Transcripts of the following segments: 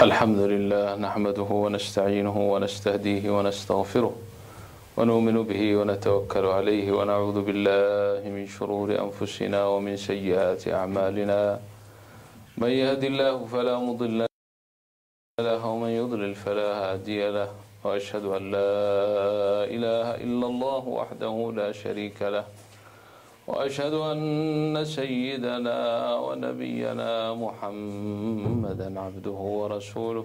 الحمد لله نحمده ونستعينه ونستهديه ونستغفره ونؤمن به ونتوكل عليه ونعوذ بالله من شرور أنفسنا ومن سيئات أعمالنا من يهد الله فلا مضل له ومن يضلل فلا هادي له وأشهد أن لا إله إلا الله وحده لا شريك له وأشهد أن سيدنا ونبينا محمدا عبده ورسوله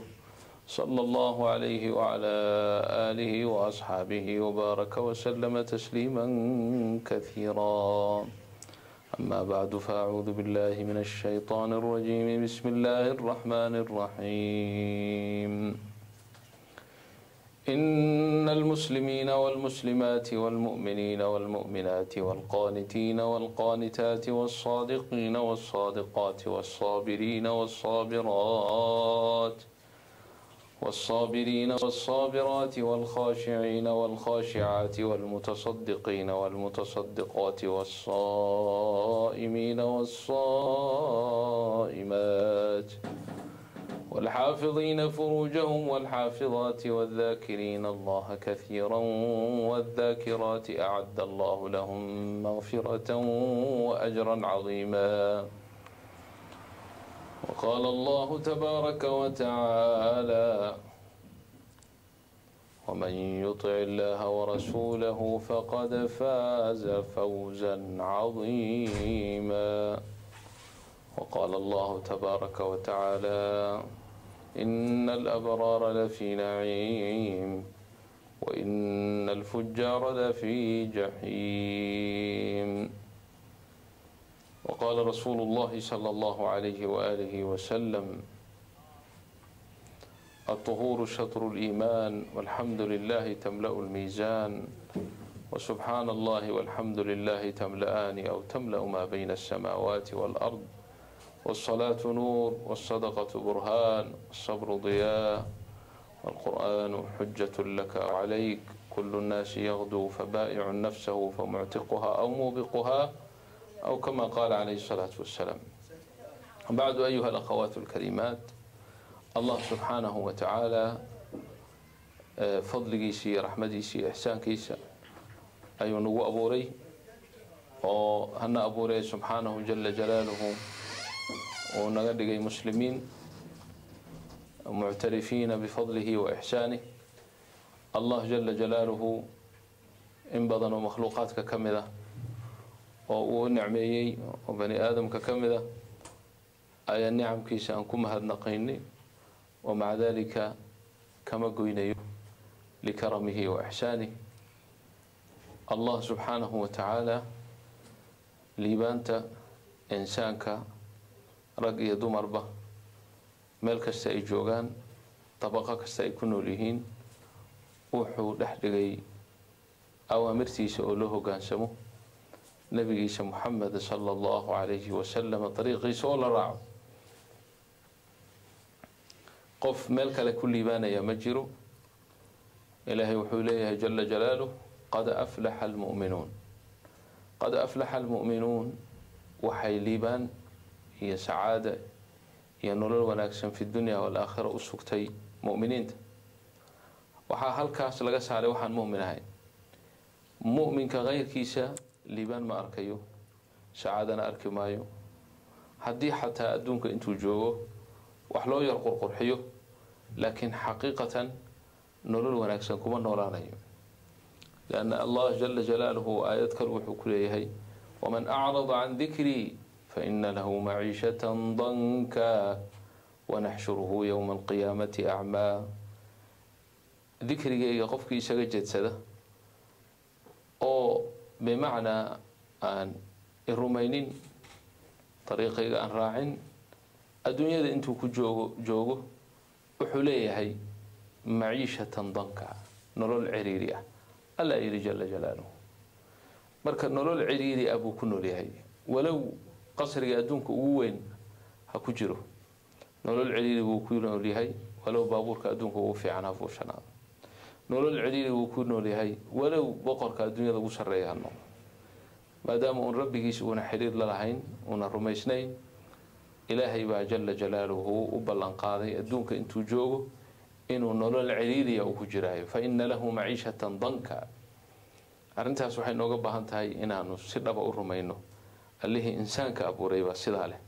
صلى الله عليه وعلى آله وأصحابه وبارك وسلم تسليما كثيرا. أما بعد فأعوذ بالله من الشيطان الرجيم. بسم الله الرحمن الرحيم. إن المسلمين والمسلمات والمؤمنين والمؤمنات والقانتين والقانتات والصادقين والصادقات والصابرين والصابرات والخاشعين والخاشعات والمتصدقين والمتصدقات والصائمين والصائمات والحافظين فروجهم والحافظات والذاكرين الله كثيرا والذاكرات أعد الله لهم مغفرة وأجرا عظيما. وقال الله تبارك وتعالى: ومن يطع الله ورسوله فقد فاز فوزا عظيما. وقال الله تبارك وتعالى: إن الأبرار لفي نعيم وإن الفجار لفي جحيم. وقال رسول الله صلى الله عليه وآله وسلم: الطهور شطر الإيمان والحمد لله تملأ الميزان وسبحان الله والحمد لله تملأان أو تملأ ما بين السماوات والأرض والصلاة نور والصدقة برهان والصبر ضياء والقرآن حجة لك أو عليك كل الناس يغدو فبائع نفسه فمعتقها أو موبقها أو كما قال عليه الصلاة والسلام. بعد أيها الأخوات الكريمات، الله سبحانه وتعالى فضلgiisa رحمadiisa إحساankiisa ayuu nagu abuuray oo hana abuuray subحaanaه جل جلاله oo naga dhigay muslimiin muctarifiina bifadlihi wa ihsaanihi. Allah jalla jalaaluhu in badan oo makhluuqaadka ka mid ah oo uu nicmeeyay oo bani aadamka ka mid ah ayaa nicamkiisa aan ku mahadnaqaynay oo maca dalika kama goynayo likaramihi wa ihsaanihi. Allah subhanahu wa ta'ala liibaanta insaanka rag iyo dumarba meel kasta ay joogaan tabaqo kasta ay ku nool yihiin wuxuu dhex dhigay awaamirtiisa oo loo hoggaansamo nabigiisa Muhammad sallallahu alayhi wa sallam dariiqiisa oo la raaco. qof meel kale ku liibaanaya ma jiro. ilaahay wuxuu leeyahay jalla jalaaluhu: qad aflaha almu'minuun. qad aflaha almu'minuun waxay liibaan iyo sacaada iyo nolol wanaagsan fi dunya wal aakhirah u sugtay mu'miniinta. waxaa halkaas laga saaray waxaan mu'min ahayn. mu'minka qayrkiisa liibaan ma arkayo, sacaadana arki maayo. haddii xataa adduunka intuu joogo wax loo yar qurqurxiyo, laakiin xaqiiqatan nolol wanaagsan kuma noolaanayo. لأن الله جل جلاله آيات كل وحكوليه: ومن أعرض عن ذكري فإن له معيشة ضنكا ونحشره يوم القيامة أعمى. ذكري قفكي سجد سده أو بمعنى أن الرومينين طريقي أن راعين الدنيا ذي أنتو كجوجو وحليه هي معيشة ضنكا نرول عريرية ألا يري جل جلاله. مركز نرول عريري أبو كنو ليهي ولو qasriga adduunka ugu weyn ha ku jiro, nolol ciriiri wuu ku nool yahay walow baabuurka adduunka ugu fiican ha fuushanaado. nolol ciriiri wuu ku nool yahay walow boqorka adduunyada ugu sarreeya ha noqdo. maadaama uun rabbigiisa uuna xiriir la lahayn, uuna rumaysnayn, إلهي با جل جلاله وبلن قاضي أدونك انتو جوغو إنو نولو العليلية وكجرايو فإن له معيشة ضنكا أرنتها سوحي نوغا باهانتهاي إنانو سيدابا أرمينو الليه إنسانك أبو ريبا سيدالي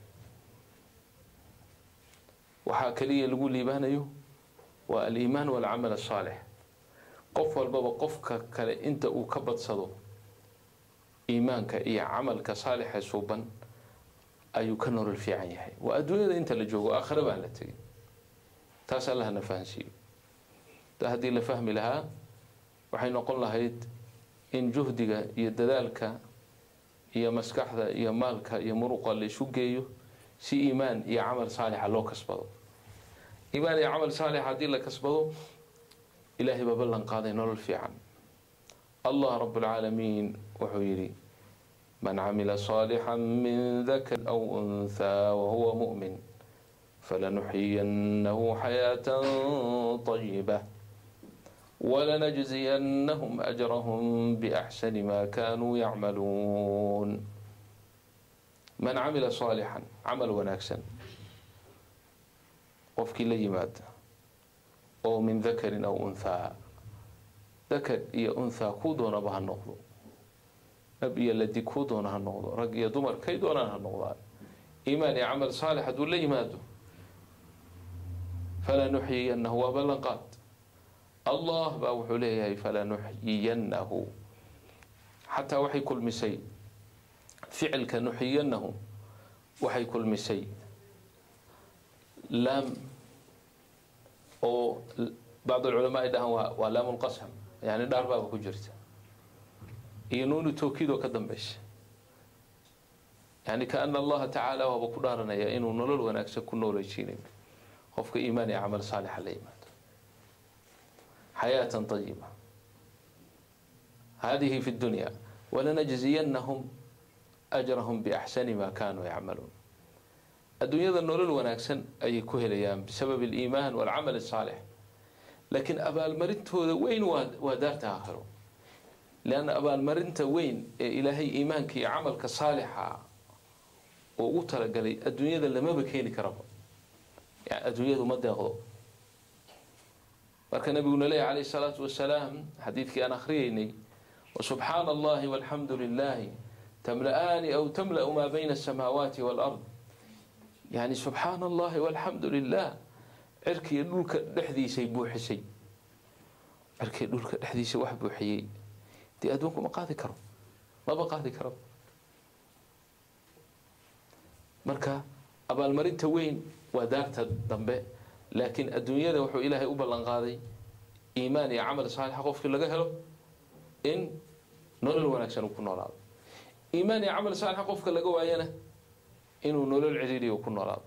waxaa kaliya lagu liibaanayo waa al-iimaan wal amal salih qof walba qofka kale inta uu ka badsado iimaanka iyo amalka salih suuban ayuu ka nolol fiican yahay waa adduunyada inta la joogo aakhira baa la tagay taas Allah na fahansiyo hadii la fahmi lahaa waxay noqon lahayd in juhdiga iyo dadaalka iyo maskaxda iyo maalka iyo muruqa la isu geeyo si iimaan iyo amal salih loo kasbado إيمان عمل صالح عديل كسبه إلهي ببلن قاضي نول الفيعان الله رب العالمين وحويري من عمل صالحا من ذكر أو أنثى وهو مؤمن فلنحيينه حياة طيبة ولنجزينهم أجرهم بأحسن ما كانوا يعملون من عمل صالحا عمل وناكسا qofkii la yimaada oo min dhakarin aw untha dhakar iyo untha ku doonaba ha noqdo ab iyo ladii ku doona ha noqdo rag iyo dumar kay doonaan ha noqdaan iimaan iyo amal saalix haduu la yimaado falanuhyiyannahu wa balaqat Allah baa wuxuu leeyahay falanuhyiyannahu hatta waxay kulmisay ficilka nuhyiyannahu waxay kulmisay لام أو بعض العلماء يدهن ولام القسم يعني دار باب كجرت ينون توكيد وكدم بش يعني كأن الله تعالى وهو بقدرنا يا إنه نلول ونكسب كل نور يشيني خوفك إيمان عمل صالح الإيمان حياة طيبة هذه في الدنيا ولنجزينهم أجرهم بأحسن ما كانوا يعملون الدنيا ذا النور الوناكسن أي كهل أيام بسبب الإيمان والعمل الصالح لكن أبا المرنت هو وين ودارت آخره لأن أبا المرنت وين إلهي إيمانك عملك صالحة وأطلق لي الدنيا ذا اللي ما بكيني كربه يعني الدنيا ذا مدى غضو وكان نبينا لي عليه الصلاة والسلام حديثك أنا أخريني وسبحان الله والحمد لله تملأان أو تملأ ما بين السماوات والأرض يعني سبحان الله والحمد لله عركي دولك دحديسي بوحسي عركي دولك دحديسي واحد بوحيي دي أدونكم ما قاضي كرب ما بقاضي كرب مركا أبا المرين توين ودارت الضنباء لكن الدنيا ذا وحو إلهي أبا لنقاضي إيماني عمل صالح قف كل له إن نور الوناكسن وكن نوراد إيماني عمل صالح قف كل جوايانه إنه نور العريري وكن نوراد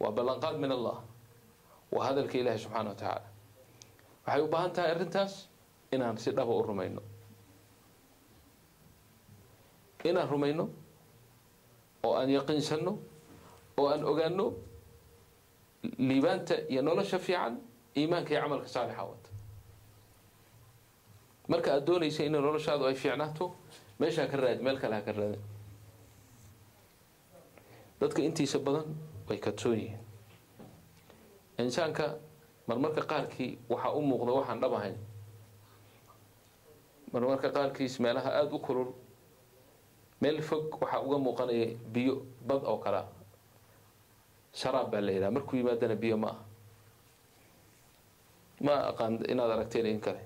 وبلنقاد من الله وهذا الكإله سبحانه وتعالى waxay u baahan tahay arintaas inaan si dhab u rumayno oo aan yaqiinsano oo aan ogaano liibaanta iyo nolosha fiican iimaanka iyo amalka saalixa wata marka aad doonayso in noloshaadu ay fiicnaato meesha ka raad meel kale ka raad dadka intiisa badan way ka tooyeen insaanka marmarka qaarkii waxa u muuqda waxaan dhab ahayn marmarka qaarkiis meelaha aad u kulul meel fog waxa uga muuqanaya biyo bad oo kala sharaab baa leeyahay markuu yimaadana biyo ma aqaan inaad aragteen in kale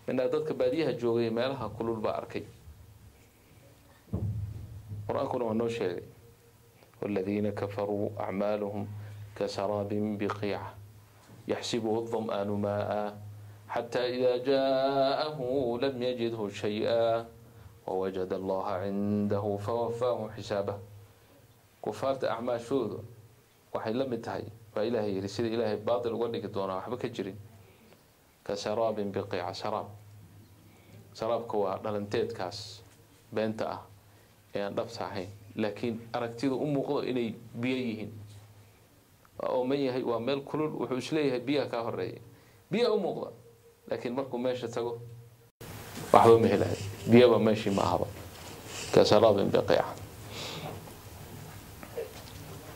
inaa dadka baadiyaha joogay meelaha kulul baa arkay quraanku waa noo sheegay والذين كفروا أعمالهم كسراب بقيعة يحسبه الظمآن ماء حتى إذا جاءه لم يجده شيئا ووجد الله عنده فوفاه حسابه كفارة أعمال شو وحي لم يتهي فإلهي رسل إلهي باطل وقلك دونا وحبك جري كسراب بقيعة سراب كوا دلنتيد كاس بنتا يعني دب صحيح لكن أركتيدو أمو إني بيهين أو ميهي وميل كلول وحوش ليه بيها كهرية بيها أمو لكن مركو ماشي تقول وحبا مهلا بيها ماشي معها كسراب بقيعة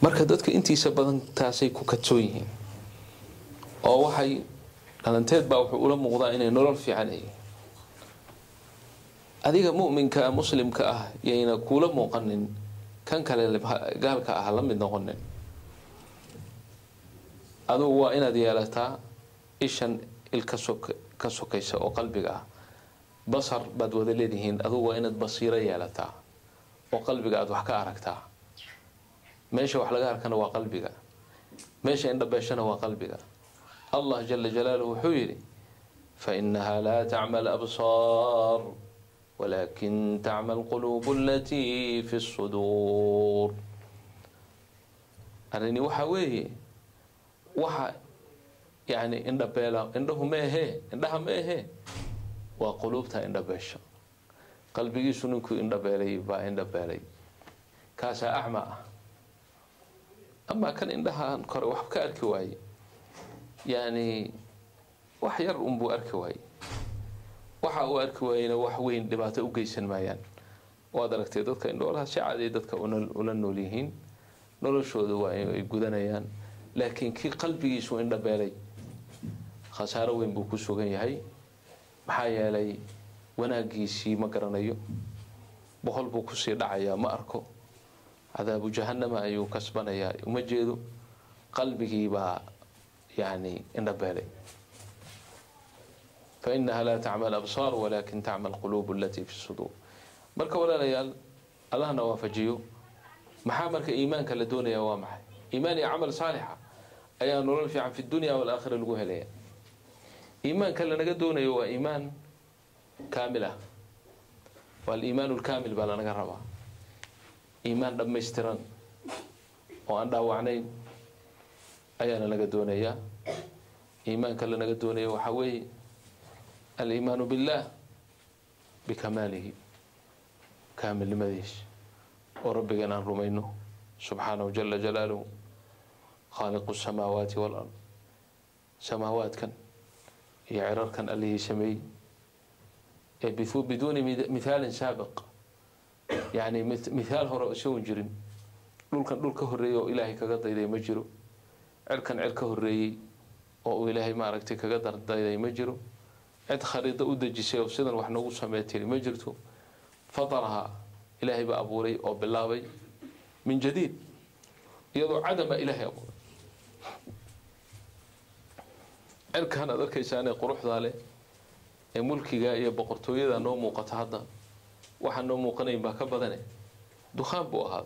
marka dadka intiisa badan taasay ku kadsoon yihiin oo waxay dhalanteed baa wuxuu ula muuqdaa inay nolol fiican yihiin adiga mu'minka muslimka ah yayna kula muuqanin kan kale gaalka ah la mid noqonin aduu waa inaad yeelataa ishan ilka ka sokaysa oo qalbiga ah basar baad wada leedihiin aduu waa inaad basiiro yeelataa oo qalbiga aad wax ka aragtaa meesha wax laga arkana waa qalbiga meesha indha beeshana waa qalbiga الله جل جلاله حيري فإنها لا تعمى الأبصار ولكن تعمى القلوب التي في الصدور أنني وحوي يعني إن بيلا إنه ما هي إنها ما هي وقلوبها إن بيشة قلبي سنكو إن بيلي با إن بيلي كاسا أعمى أما كان إنها أنكر وحكا أركواي يعني وحير أمبو أركواي waxa uu arki waayna wax weyn dhibaato u geysan maayaan waad aragtay dadka indhoolaha si caadi dadka una nool yihiin noloshooda waa ay gudanayaan laakiin kii qalbigiisu indha beelay khasaaro weyn buu ku sugan yahay maxaa yeelay wanaagiisii ma garanayo boqol buu ku sii dhacayaa ma arko cadaabu jahannama ayuu kasbanayaa uma jeedo qalbigii baa يعني إن بالي فإنها لا تعمى الأبصار ولكن تعمى القلوب التي في الصدور مركا ولا ليال الله نوافجيو محامرك إيمانك لدنيا وامح إيماني عمل صالحة أي نور في الدنيا والآخرة الجوه ليه إيمانك لنا دنيا وإيمان كاملة والإيمان الكامل بلا نقربها إيمان لما يسترن وأنده وعنين أيانا لقى دونيا إيمان كلا لقى دونيا وحوي الإيمان بالله بكماله كامل لمديش وربك أنا رمينه سبحانه جل جلاله خالق السماوات والأرض سماوات كان يعرر كان اللي يسمي بدون مثال سابق يعني مثال هو رأسه جرين دول كهرية إلهي كقضي ذي مجرو cirkan cirka horeeyay oo uu ilaahay ma aragtay kaga dardayday ma jiro cid khariido u dajisay oo sidan wax noogu sameeyay ma jirto fadaraha ilaahay ba abuuray oo bilaabay min jadiid iyadoo cadama ilaahay abuuray cirkan aad arkaysaanee quruxda leh ee mulkiga iyo boqortooyada noo muuqata hadda waxa noo muuqanay ba ka badan dukhaan buu ahaa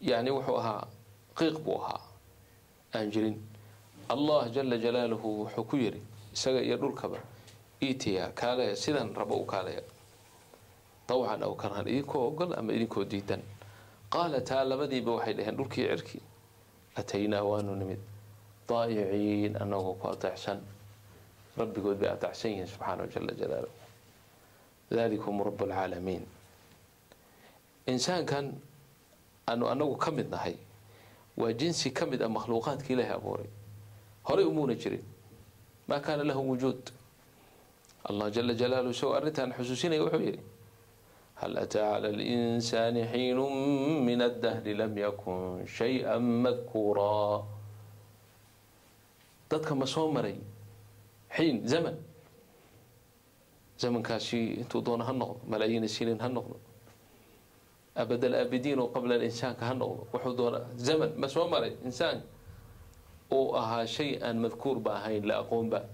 yani wuxuu ahaa قيق بوها أنجرين الله جل جلاله حكيري سجى يدور كبا إيتيا كالا سيدان ربو كالا طوعا أو كرها إيكو قال أما إيكو ديدا قال تعالى بدي بوحي لهن ركي عركي أتينا وانو نمد ضايعين أنه قاطع سن ربي قد بأطع سين سبحانه جل جلاله ذلكم رب العالمين إنسان كان أنه كمد نهي وجنسي كمد مخلوقات كلها أبوري هري أمون جري ما كان له وجود الله جل جلاله سوى أرتها حسوسين يوحيري هل أتى على الإنسان حين من الدهر لم يكن شيئا مذكورا ضدك مسومري حين زمن كاشي انتو دون هالنقض ملايين السنين هالنقض أبد الآبدين وقبل الإنسان كهالنقض وحضور زمن مسومري إنسان أو أها شيئا مذكور باهين لا أقوم با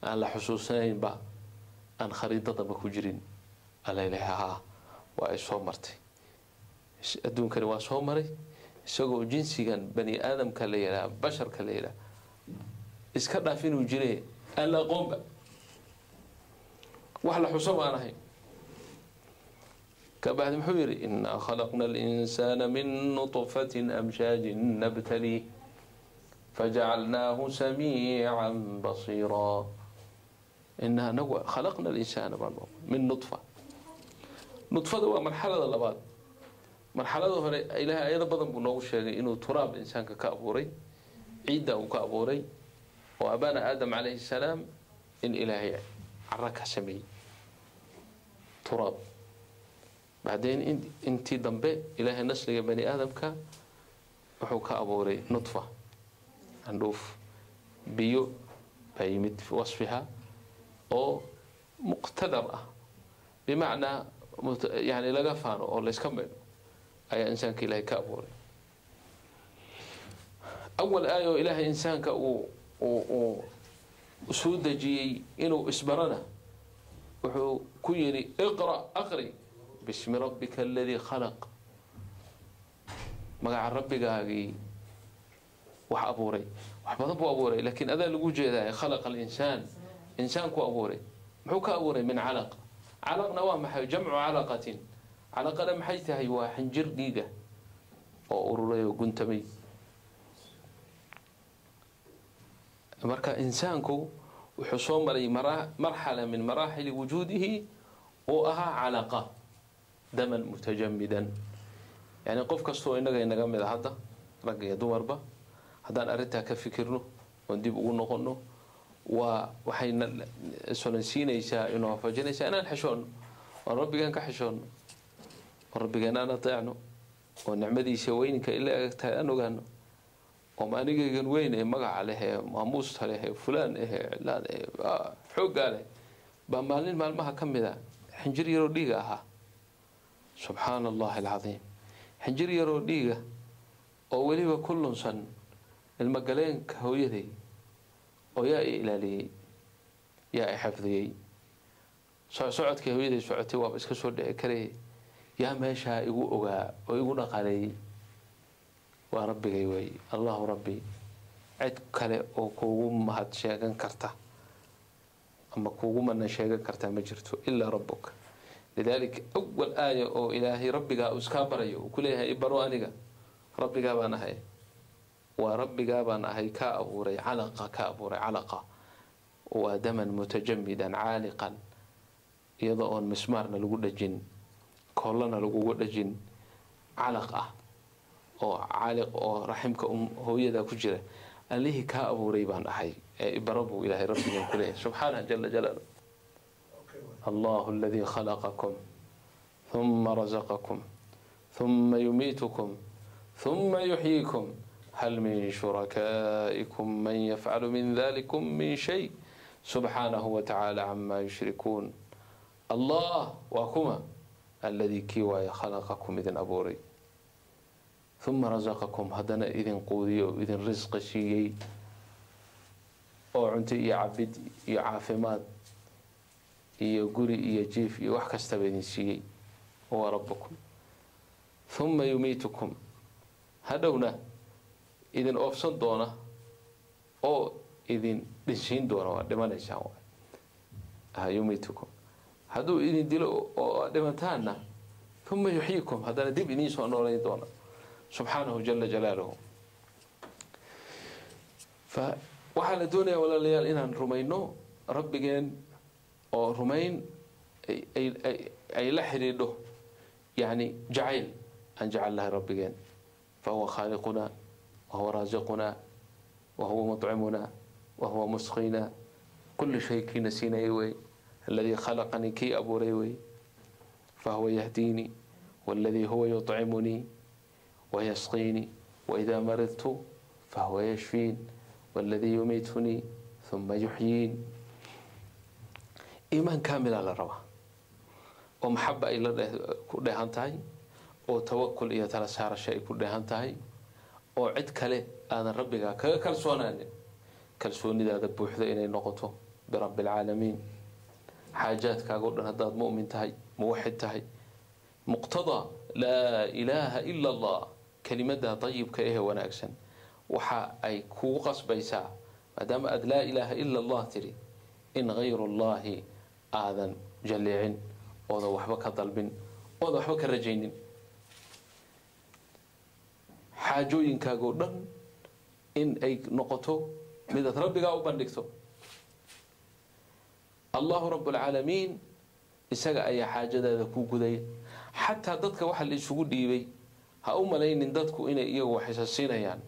أن لحسوسين با أن خريطة بكجرين ألا إليها وأي صومرتي أدون كان وصومري سووا جنسي كان بني آدم كليلا بشر كليلا إسكرنا فين وجري ألا أقوم با وحلا حسوم أنا هي كبعد محوري إنا خلقنا الإنسان من نطفة أمشاج نبتليه فجعلناه سميعا بصيرا إنها خلقنا الإنسان من نطفة هو مرحلة اللباد مرحلة إلها أيضا بدن بنوغ الشيء إنه تراب إنسان كأبوري عيدا وكأبوري وأبانا آدم عليه السلام إن إلهي عركها سمي تراب بعدين انت ضمبه إلهي نسل بني آدم وحوكا أبوري نطفة هنروف بيو بيمت في وصفها أو مقتدر بمعنى يعني لا فانو أو ليس كمل أي إنسان كإلهي كأبوري أول آية إلهي إنسان وسودجي إنه إسبرنا وحو كيري اقرأ أقري باسم ربك الذي خلق مقع ربك هاقي وح أبوري وح بضبو أبوري لكن هذا اللي وجه خلق الإنسان إنسان كو أبوري محو كأبوري من علق علق نواه جمع علقة علقة لم حيثها هي حنجر ديقة أو أروري وقنتمي مركا إنسانكو وحصو مرحلة من مراحل وجوده وأها علقة دما متجمدا يعني قف كستو إنك مد هذا رجع دمر با هذا أردتها كفكرنه وندي بقول نقولنه وحين سلنسين يسا إنه فجنا يسا أنا الحشون والرب كان كحشون والرب كان أنا طيعنه والنعمة دي سوينك إلا أنه كانه وما نيجي كان وين مقع عليه ماموس عليه فلان لا حوق عليه بمالين مال ما كم ذا حنجري يروديها سبحان الله العظيم حنجري يروديها أولي وكل سن المقالين كهويتي ويا إلالي يا حفظي سعد كهويتي سعدتي وابس كسر كري يا ماشا يقول ويقول قالي وربي جيوي الله ربي عد كله أو كوم هاد شيئا كرته أما كوم أن شيئا كرته مجرته إلا ربك لذلك أول آية أو إلهي ربي جا أسكابريو وكلها إبرو أنيجا ربي جابنا هاي وربي جابنا هاي كأبوري علقة كأبوري علقة ودما متجمدا عالقا يضعون مسمارنا لقول الجن كلنا لقول الجن علقة أو عالق أو رحمك هو يدا كجرة اللي كا أبو ريبان أحي بربو إلهي ربي كله سبحانه جل جلاله الله الذي خلقكم ثم رزقكم ثم يميتكم ثم يحييكم هل من شركائكم من يفعل من ذلكم من شيء سبحانه وتعالى عما يشركون الله وكما الذي كيوا خلقكم إذن أبوري ثم رزقكم هدنا إذن قوذي وإذن رزق شيء أو عنتي يا عبد يا عافمات يا قري يا جيف يا وحكا استبدين شيء هو ربكم ثم يميتكم هدونا إذن أوفسن دونا أو إذن دشين دونا دمان إشاء يميتكم هدو إذن دلو دمتانا ثم يحييكم هدنا دب إنيس ونورين دونا سبحانه جل جلاله فوحال الدنيا ولا ليال إن رمينو ربجين أو رمين أي لحريده يعني جعل أن جعل الله ربجين فهو خالقنا وهو رازقنا وهو مطعمنا وهو مسقينا كل شيء كي نسينا يوي الذي خلقني كي أبو ريوي فهو يهديني والذي هو يطعمني ويسقيني وإذا مرضت فهو يشفين والذي يميتني ثم يحيين إيمان كامل على الروا ومحبة إلى كل هانتاي وتوكل إلى ثلاث سار شيء كل هانتاي وعد كله أنا ربك كالسوناني كالسوني ذا ذبوح ذا إلى نقطه برب العالمين حاجات كأقول هذا مؤمن تهي موحد تهي مقتضى لا إله إلا الله كلمة طيب كإيه وناكسن وحا أي كوقص بيسا مادام أد لا إله إلا الله تري إن غير الله آذن جليع وذا وحبك ضلب وذا وحبك رجين حاجو إنكا قردن إن أي نقطه ماذا ربك أو بندكته الله رب العالمين إساق أي حاجة ذا كوكو ذي حتى dadka waxa la isugu dhiibay ha u malaynin dadku inay iyagu wax xisaasinayaan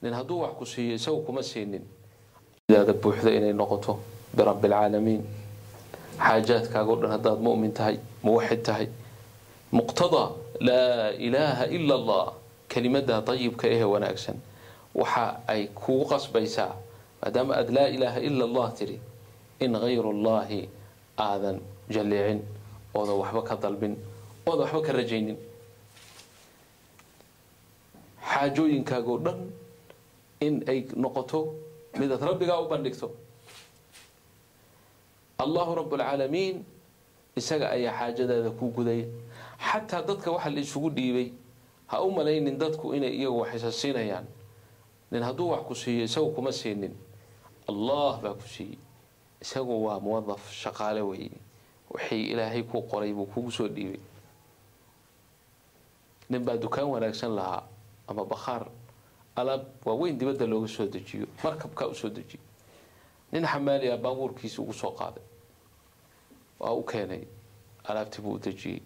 nin haduu wax ku siiyo isagu kuma siinin ida buuxda inay noqoto برب العالمين حاجاتك قلنا هذا مؤمن تهي موحد تهي muqtada laa ilaaha ila allah kelimada dayibka ehe wanaagsan waxa ay kugu qasbaysaa maadaama aad laa ilaaha ila allah tiri in hayru allahi aadan jalleecin ooda waxba ka dalbin ooda waxba ka rajaynin xaajooyinkaagoo dhan in ay noqoto midaad rabbigaa u bandhigto allahu rabbulcaalamiin isaga ayaa xaajadaada ku gudaya xataa dadka waxa la isugu dhiibay ha u malaynin dadku inay iyagu wax isa siinayaan nin hadduu wax ku siiyo isagu kuma siinin allah baa ku siiyey isagu waa muwadaf shaqaale weeye wixii ilaahay ku qoray buu kugu soo dhiibay nin baa dukaan wanaagsan lahaa ama bakhaar alaab waaweyn dibadda looga soo dejiyo markabkaa u soo dejiyo nin xamaali ah baabuurkiisa ugu soo qaaday waa u keenay alaabtii buu u dejiyey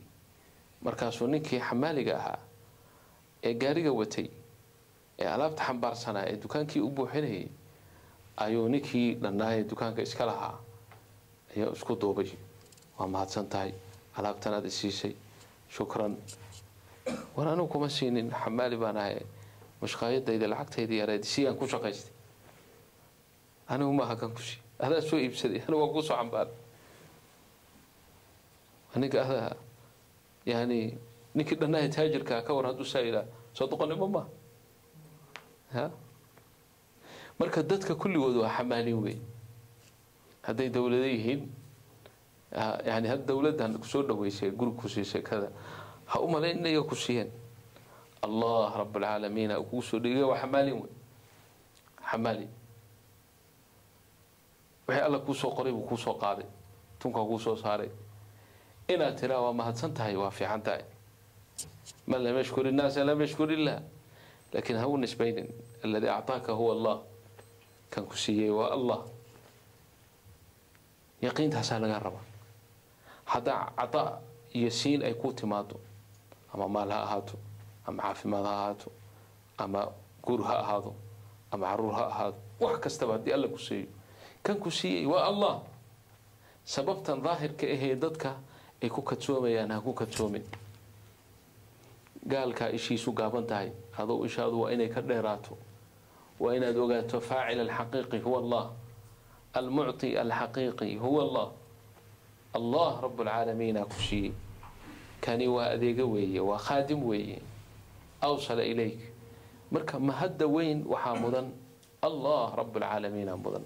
markaasuu ninkii xamaaliga ahaa ee gaariga watay ee alaabta xambaarsanaa ee dukaankii u buuxinayay ayuu ninkii dhannaayee dukaanka iska lahaa ayaa isku duubay waa mahadsan tahay alaabtanaad isiisay shukran war anigu kuma siinin xamaali baan ahay mashqaayadayda lacagtayda yareed si aan ku shaqaystay anigu maaha kan ku sii adaa soo iibsaday anigu waa ku soo cambaaray aniga adaa yani ninkii dhannaaya taajirkaa ka war hadduu saa ilaa soo doqonnimo ma ha marka dadka kulligood waa xamaalin wey hadday dowlado yihiin yani had dowladdan kusoo dhaweysay guri ku siisay kada ha u malayn inaga ku siiyeen allah rabbulcaalamiin aa kugu soo dhigay waa xamaalin wey xamaali wixii alla kuu soo qoray buu kuu soo qaaday tunkaa kuu soo saaray inaad tiraa waa mahadsan tahay waa fiican tahay man lam yashkur innaasa lam yashkur illah laakiin ha u nisbaynin alladii actaaka huwa allah kan ku siiyey waa allah yaqiintaasaa laga rabaa haddaa cadaa iyo siin ay ku timaado ama maal ha ahaato ama caafimaad ha ahaato ama guur ha ahaado ama caruur ha ahaado wax kastaba haddii alla ku siiyo kan ku siiyey waa allah sababtan daahirka ahee dadka ay ku kadsoomayaan ha ku kadsoomin gaalkaa ishiisu gaaban tahay adoo ishaadu waa inay ka dheeraato waa inaad ogaato faacil alxaqiiqi huwa allah almucti alxaqiiqi huwa allah allah rabbulcaalamiina ku siiyey kani waa adeega weeye waa khaadim weeye awsala ilayk marka mahadda weyn waxaa mudan allah rabbulcaalamiina mudan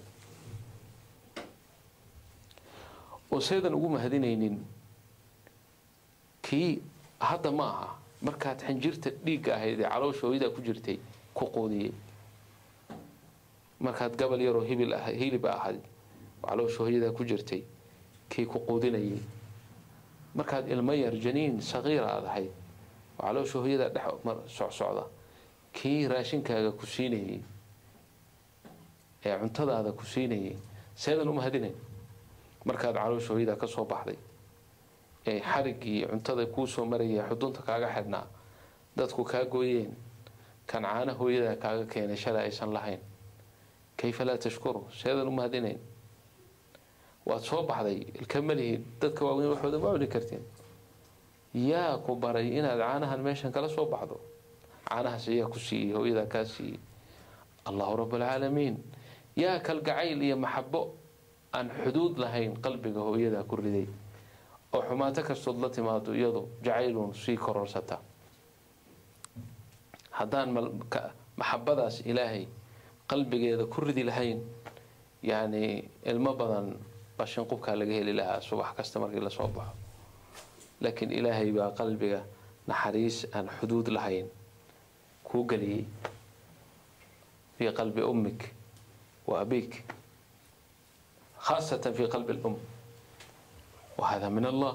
oo seedan ugu mahadinaynin kii hadda ma aha markaad xinjirta dhiigga ahayd ee caloosha hooyadaa ku jirtay ku quudiyey markaad gabal yaroo hilib ahayd caloosha hooyadaa ku jirtay kii ku quudinayay markaad ilmo yar janiin saqiira aad ahayd caloosha hooyadaa dhex socsocda kii raashinkaaga ku siinayay ee cuntadaada ku siinayay seedan u mahadinayn markaad caloosha hooyadaa ka soo baxday ee xariggii cuntada kuu soo maraya xudunta kaaga xidhnaa dadku kaa gooyeen kan caana hooyadaa kaaga keenay shalay aysan lahayn kayfa laa tashkuru seedan u mahadinayn waad soo baxday ilka malihid dadka waaweyn waxooda ma cuni kartiin yaa ku baray inaad caanahan meeshan kala soo baxdo caanahaas ayaa ku siiyey hooyadaa kaa siiyey allahu rabbulcaalamiin yaa kalgacayl iyo maxabo aan xuduud lahayn qalbiga hooyadaa ku riday oo xumaato kastood la timaado iyadu jacaylun sii kororsata haddaan maxabadaas ilaahay qalbigeeda ku ridi lahayn yani ilmo badan bashinqubkaa laga heli lahaa subax kasta markii lasoo baxo laakiin ilaahay baa qalbiga naxariis aan xuduud lahayn kuu geliyey fii qalbi ummik wa abik khaasatan fii qalbi lum وهذا من الله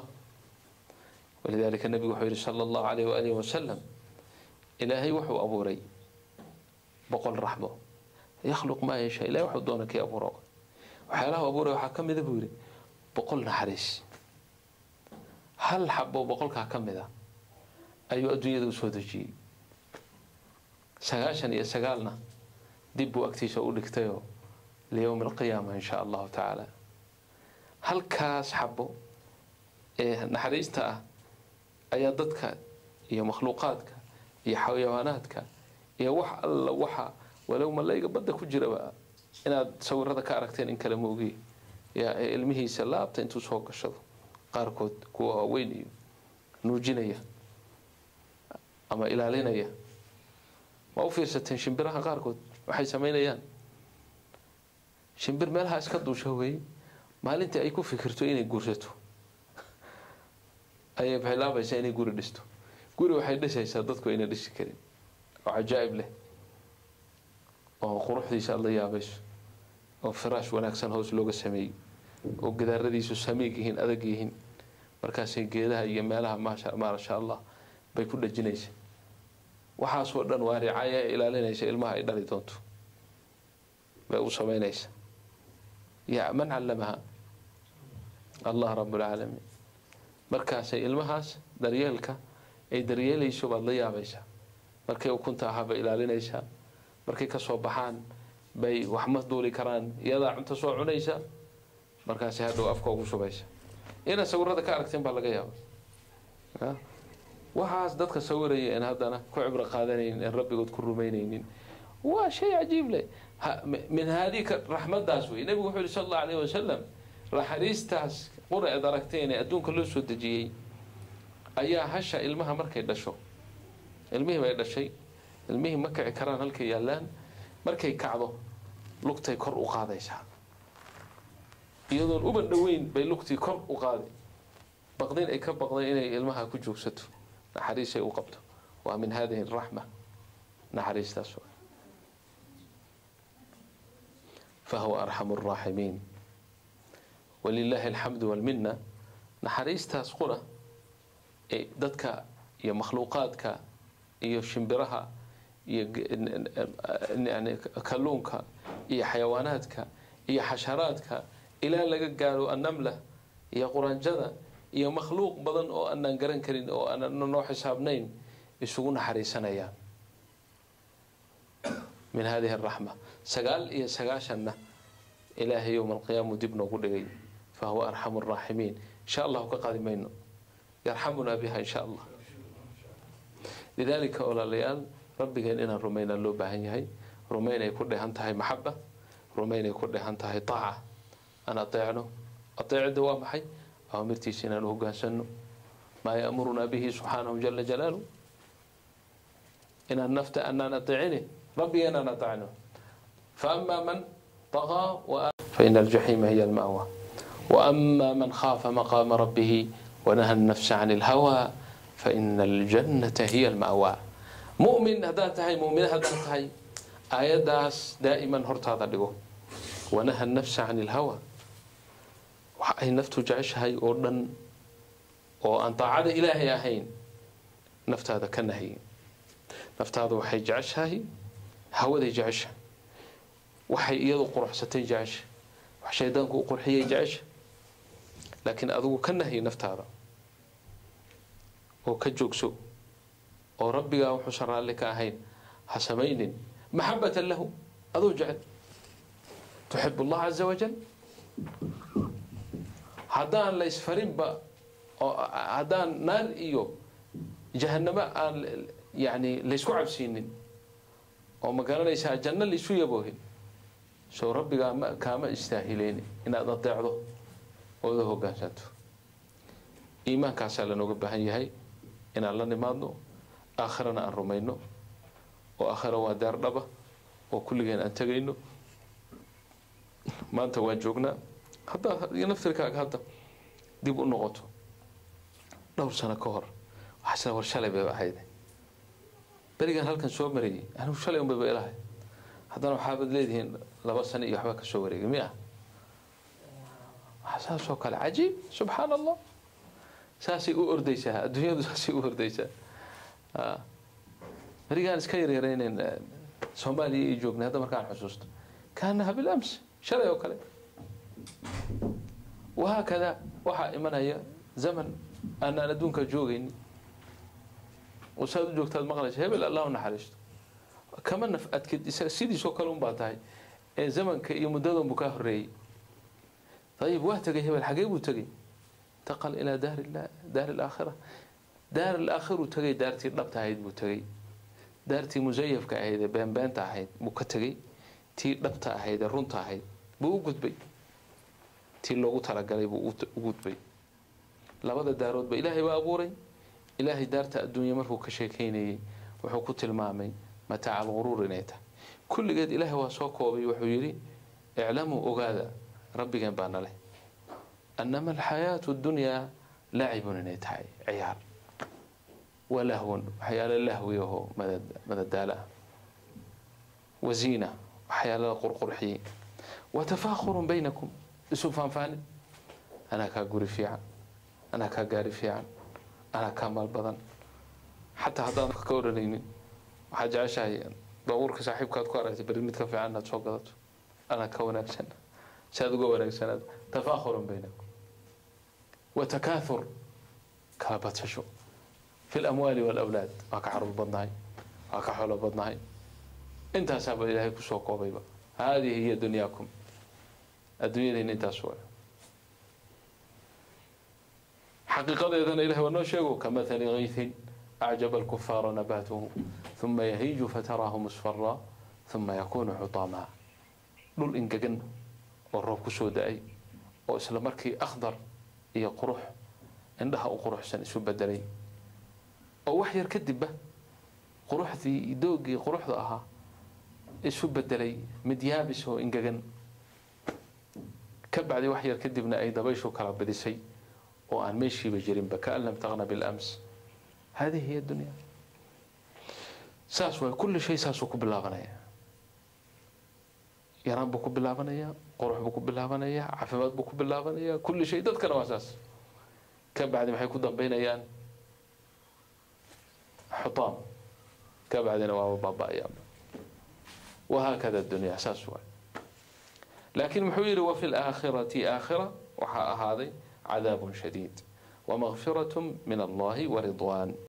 ولذلك النبي وحير صلى الله عليه وآله وسلم إلهي وحو أبو ري بقول رحمه يخلق ما يشاء إلهي وحو دونك يا أبو ري وحياله أبو ري وحكم ذا بوري بقول نحرس هل حبوا بقولك حكم ذا أيو أدو يدو سودجي سغاشن يا سغالنا دبوا أكتيس أقولك تيو ليوم القيامة إن شاء الله تعالى هل كاس حبوا naxariista ah ayaa dadka iyo makhluuqaadka iyo xayawaanaadka iyo wax alla waxa walow malayga badda ku jiraba inaad sawirada ka aragteen in kala moogi yaa ilmihiisa laabta intuu soo gashado qaarkood kuwa waaweyn iyo nuujinaya ama ilaalinaya ma u fiirsateen shimbiraha qaarkood waxay sameynayaan shimbir meelaha iska duusha weey maalintii ay ku fikirto inay guursato ayay bilaabaysaa inay guri dhisto guri waxay dhisaysaa dadku inay dhisi karin oo ajaa'ib leh oo quruxdiisa la yaabayso oo firaash wanaagsan hoos looga sameeyay oo gidaaradiisu samiig yihiin adag yihiin markaas geedaha iyo meelaha maasha Allah bay ku dhajinaysaa waxaas oo dhan waa ricaaya ilaalinaysa ilmaha ay dhali doonto bay u sameynaysaa ya man allamaha Allah rabbul alamin markaas ilmahaas daryeelka ay daryeelayso baad la yaabaysaa markay ukunta ahaba ilaalinaysaa markay ka soo baxaan bay wax ma duuli karaan iyada cunto soo cunaysa markaas hadhow afka ugu shubaysa ina sawirada ka aragteen baa laga yaabaa waxaas dadka sawiraya in hadana ku cibra qaadanayeen in rabbigood ku rumeynayeen waa shay ajiib leh min hadika rahmadaas way nabigu wuxuu sallallahu alayhi wasallam raxariistaas quraa'ad aragteen adduunka loo soo dajiyay ayaa hasha ilmaha markay dhasho ilmihii bay dhashay ilmihii ma kici karaan halkay yaalaan markay kacdo lugtay kor u qaadaysaa iyadoo uba dhaweyn bay lugtii kor u qaaday baqdin ay ka baqday inay ilmaha ku joogsato naxariisay u qabto waa min hadhihi rahma naxariistaas فهو أرحم الراحمين ولله الحمد والمنة نحريستاس قرة ددك يا مخلوقاتك يا شمبرها يعني كلونك يا حيواناتك يا حشراتك إلى لقى قالوا النملة يا قرنجدة يا مخلوق بدن أو أن نقرن كرين أو أن نروح حسابنين يسوون حريسنا يا من هذه الرحمة سقال يا سقاشنا إلهي يوم القيامة دبنا قدقي فهو أرحم الراحمين إن شاء الله كقادمين يرحمنا بها إن شاء الله لذلك أولا ليال ربي قال إن الرمين اللو باهن هاي رمين يكون لها انتهي محبة رمين يكون لها انتهي طاعة أنا أطيعنه أطيع الدوام حي أو مرتي سنانه قاسنه ما يأمرنا به سبحانه جل جلاله إن النفت أننا نطيعنه ربي أنا نطعنه فأما من طغى فإن الجحيم هي المأوى وأما من خاف مقام ربه ونهى النفس عن الهوى فإن الجنة هي المأوى مؤمن هداتهاي مؤمن هداتهاي آيات داس دائما هرت هذا لغو ونهى النفس عن الهوى وحي نفته جعش هاي أردن وأن طاعد إلهي أهين نفت هذا كنهي نفت هذا وحي جعش هاي هوا دي جعش وحي إيضا قرح ستي جعش وحشيدانك قرحية جعش لكن أذو كنهي نفت هذا وكجوكسو وربي وحشر لك أهين حسمين محبة له أذو جعل تحب الله عز وجل هدان ليس فريب هدان نال إيو جهنم يعني ليس كعب سينين وما كان ليس الجنة ليس يبوهن سو ربي كما استاهلين إن أضطعه وذو قاسته إيمان كاسل نوقبها هي إن الله نمادنو آخرنا الرمينو وآخر ودار ربه وكل جن أنتجينو ما أنت واجوجنا حتى ينفرك هذا دي بنقطه لو سنة كهر وحسن ورشلة بهايده بريجان هالكن سو مري أنا وشلة يوم ببيلها هذا أنا حابب ليدهن لبس سنة يحبك سو مري جميع حسن سو كل عجيب سبحان الله ساسي أورديسها الدنيا ساسي أورديسها بريجان سكير يرينين سومالي يجوجنا هذا مكان حسوست كانها بالأمس شلة يوكله وهكذا وحا إيمانها هي زمن أنا ندونك جوجين وساد جوجت المغرج هبل الله نحرشت كمان أتكد سيدي سو كلام بعدها زمن كيمددهم بكهري طيب وقت جه هبل حجيب وتجي انتقل إلى دار الله دار الآخرة daar al-aakhir uu tagay daartii dhabta ahayd buu tagay daartii musayafka ahayd ee beenbeenta ahayd buu ka tagay tii dhabta ahayd ee runta ahayd buu u gudbay tii loogu talagalay buu u gudbay labada daarood ba ilaahay baa abuuray ilaahay daarta adduunyo markuu ka sheekeynayay wuxuu ku tilmaamay mataac al-ghuruur inay tahay kulligeed ilaahay waa soo koobay wuxuu yidhi iclamuu ogaada rabbigan baana leh annama alxayaatu addunyaa laacibun inay tahay ciyaar walahwun waxyaala lahwi ahoo madadaala ah waziina waxyaalada qurqurxiyey watafaakhurun baynakum isu faanfaanin anaa kaa guri fiican anaa kaa gaari fiican anaa kaa maal badan xataa haddaan ka oranaynin waxaad jeceshahay baabuurka saaxiibkaad ku aragtay bari mid ka fiican inaad soo gadato anaa ka wanaagsan si aad uga wanaagsanaado tafaakhurun baynakum watakaathur kala badsasho fi lamwaali walawlaad waa ka caruur badnahay waa ka xoolo badnahay intaasaaba ilaahay kusoo koobayba haadihi hiya dunyaakum adduunyadayna intaas waa xaqiiqadeedana ilahay waa noo sheego kamathali ghaythin أعجب الكفار نباته ثم يهيج فتراه مصفرا ثم يكون حطاما dhul ingegan oo roob ku soo da'ay oo isla markii akhdar iyo qurux indhaha u quruxsan isu bedelay oo wax yar kadib quruxdii doogii quruxda ahaa isu bedelay mid yaabis oo ingegan ka bacdi wax yar kadibna ay dabayshu kala badisay oo aan meeshiiba jirinba kaan lam taqna bilams هذه هي الدنيا ساس كل شيء ساس بكو بلابنيا يران بكو بلابنيا قروح بكو بلابنيا عفوات بكو بلابنيا كل شيء دد كانوا اساس كان بعد ما حيكون بينيان حطام كان بعدين بابا ايام وهكذا الدنيا اساس لكن محوير وفي الآخرة آخرة وهذه عذاب شديد ومغفرة من الله ورضوان